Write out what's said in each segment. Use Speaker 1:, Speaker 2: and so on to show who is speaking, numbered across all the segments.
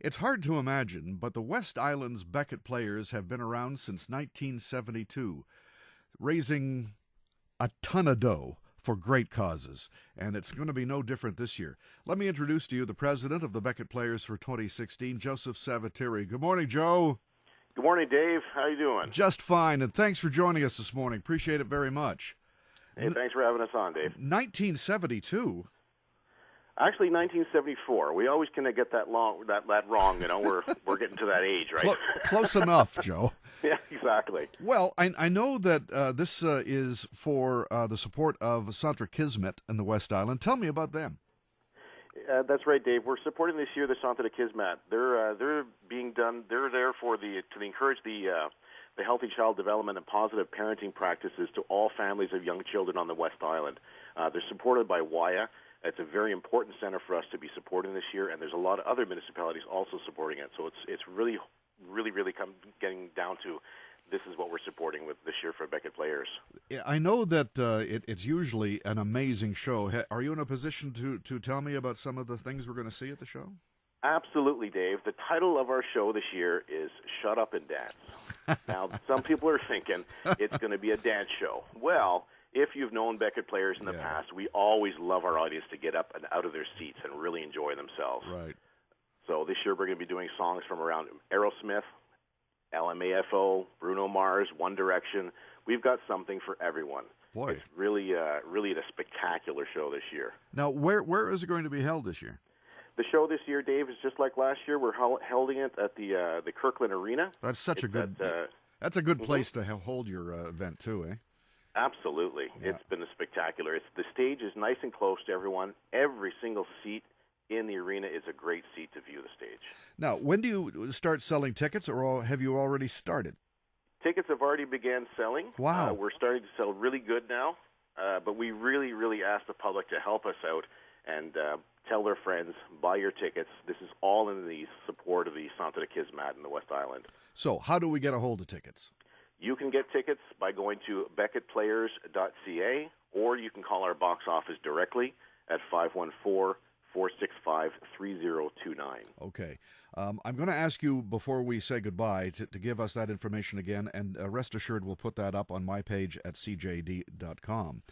Speaker 1: It's hard to imagine, but the West Island's Becket Players have been around since 1972, raising a ton of dough for great causes, and it's going to be no different this year. Let me introduce to you the president of the Becket Players for 2016, Joseph Savatiri. Good morning, Joe.
Speaker 2: Good morning, Dave. How you doing?
Speaker 1: Just fine, and thanks for joining us this morning. Appreciate it very much.
Speaker 2: Hey, thanks for having us on, Dave.
Speaker 1: 1972.
Speaker 2: Actually, 1974. We always kind of get that wrong. You know, we're getting to that age, right?
Speaker 1: Close enough, Joe.
Speaker 2: Yeah, exactly.
Speaker 1: Well, I know that this is for the support of Centre Kismet in the West Island. Tell me about them.
Speaker 2: That's right, Dave. We're supporting this year the Centre Kismet. They're being done. They're there to encourage the healthy child development and positive parenting practices to all families of young children on the West Island. They're supported by WIA. It's a very important center for us to be supporting this year, and there's a lot of other municipalities also supporting it. So it's really getting down to this is what we're supporting with this year for Becket Players.
Speaker 1: I know that it's usually an amazing show. Are you in a position to tell me about some of the things we're going to see at the show?
Speaker 2: Absolutely, Dave. The title of our show this year is Shut Up and Dance. Now, some people are thinking it's going to be a dance show. Well, if you've known Becket Players in the past, we always love our audience to get up and out of their seats and really enjoy themselves.
Speaker 1: Right.
Speaker 2: So this year we're going to be doing songs from around Aerosmith, LMAFO, Bruno Mars, One Direction. We've got something for everyone.
Speaker 1: Boy.
Speaker 2: It's really a spectacular show this year.
Speaker 1: Now, where is it going to be held this year?
Speaker 2: The show this year, Dave, is just like last year. We're holding it at the Kirkland Arena.
Speaker 1: That's such a good. That's a good place to hold your event too, eh?
Speaker 2: Absolutely.
Speaker 1: Yeah.
Speaker 2: It's been spectacular. The stage is nice and close to everyone. Every single seat in the arena is a great seat to view the stage.
Speaker 1: Now, when do you start selling tickets, or have you already started?
Speaker 2: Tickets have already began selling.
Speaker 1: Wow.
Speaker 2: We're starting to sell really good now, but we really ask the public to help us out and tell their friends, buy your tickets. This is all in the support of the Centre Kismet in the West Island. So
Speaker 1: how do we get a hold of tickets?
Speaker 2: You can get tickets by going to becketplayers.ca, or you can call our box office directly at 514-465-3029.
Speaker 1: Okay. I'm going to ask you before we say goodbye to give us that information again, and rest assured we'll put that up on my page at CJAD.com.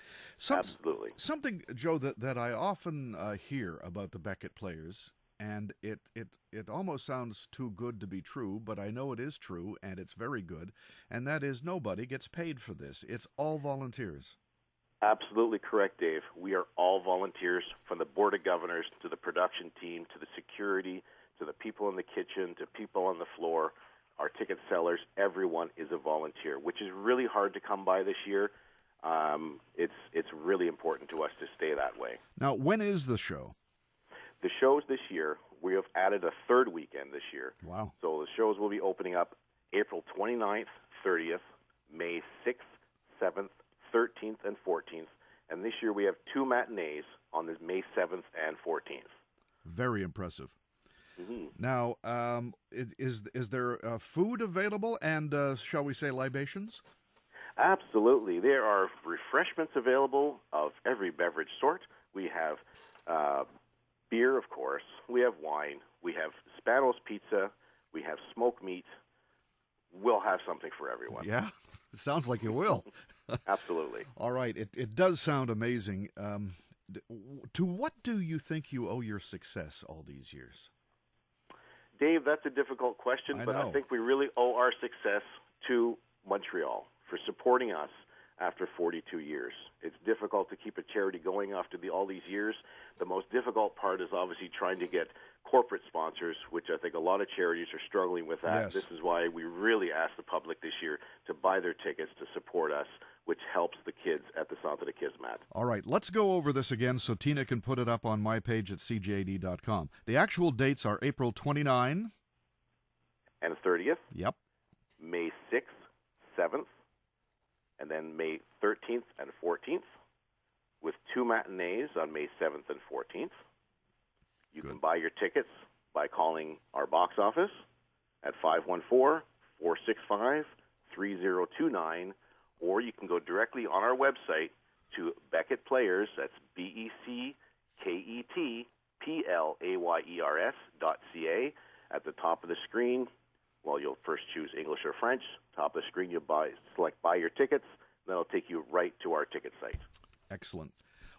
Speaker 2: Absolutely.
Speaker 1: Something, Joe, that I often hear about the Becket Players, and it almost sounds too good to be true, but I know it is true, and it's very good, and that is nobody gets paid for this. It's all volunteers.
Speaker 2: Absolutely correct, Dave. We are all volunteers, from the Board of Governors to the production team to the security to the people in the kitchen to people on the floor, our ticket sellers. Everyone is a volunteer, which is really hard to come by this year. It's really important to us to stay that way.
Speaker 1: Now, when is the show?
Speaker 2: The shows this year, we have added a third weekend this year.
Speaker 1: Wow.
Speaker 2: So the shows will be opening up April 29th, 30th, May 6th, 7th, 13th, and 14th. And this year we have two matinees on this May 7th and 14th.
Speaker 1: Very impressive.
Speaker 2: Mm-hmm.
Speaker 1: Now, is there food available and, shall we say, libations?
Speaker 2: Absolutely. There are refreshments available of every beverage sort. We have beer, of course. We have wine. We have Spanos pizza. We have smoked meat. We'll have something for everyone.
Speaker 1: Yeah, it sounds like you will.
Speaker 2: Absolutely.
Speaker 1: All right. It does sound amazing. To what do you think you owe your success all these years?
Speaker 2: Dave, that's a difficult question, but I think we really owe our success to Montreal for supporting us after 42 years. It's difficult to keep a charity going after all these years. The most difficult part is obviously trying to get corporate sponsors, which I think a lot of charities are struggling with that.
Speaker 1: Yes.
Speaker 2: This is why we really ask the public this year to buy their tickets to support us, which helps the kids at the Centre Kismet.
Speaker 1: All right, let's go over this again so Tina can put it up on my page at CJAD.com. The actual dates are April 29.
Speaker 2: And 30th.
Speaker 1: Yep.
Speaker 2: May 6th, 7th, and then May 13th and 14th, with two matinees on May 7th and 14th. You can buy your tickets by calling our box office at 514-465-3029, or you can go directly on our website to Becket Players, that's BECKETPLAYERS.ca, At the top of the screen, well, you'll first choose English or French. Top of the screen, you'll select buy your tickets. Then it'll take you right to our ticket site.
Speaker 1: Excellent.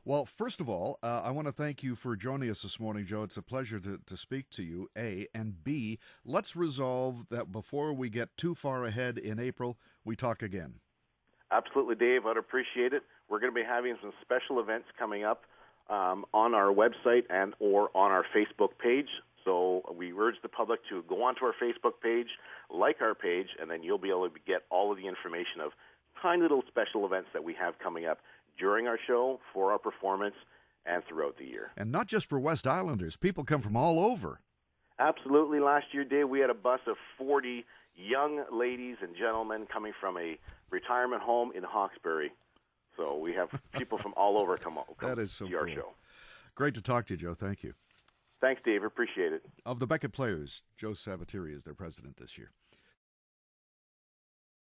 Speaker 1: Well, first of all, I want to thank you for joining us this morning, Joe. It's a pleasure to speak to you, A. And B, let's resolve that before we get too far ahead in April, we talk again.
Speaker 2: Absolutely, Dave. I'd appreciate it. We're going to be having some special events coming up on our website and or on our Facebook page. So we urge the public to go onto our Facebook page, like our page, and then you'll be able to get all of the information of tiny little special events that we have coming up during our show, for our performance, and throughout the year.
Speaker 1: And not just for West Islanders. People come from all over.
Speaker 2: Absolutely. Last year, Dave, we had a bus of 40 young ladies and gentlemen coming from a retirement home in Hawkesbury. So we have people from all over come
Speaker 1: that is so
Speaker 2: see
Speaker 1: cool.
Speaker 2: our show.
Speaker 1: Great to talk to you, Joe. Thank you.
Speaker 2: Thanks, Dave. Appreciate it.
Speaker 1: Of the Becket Players, Joe Savatiri is their president this year.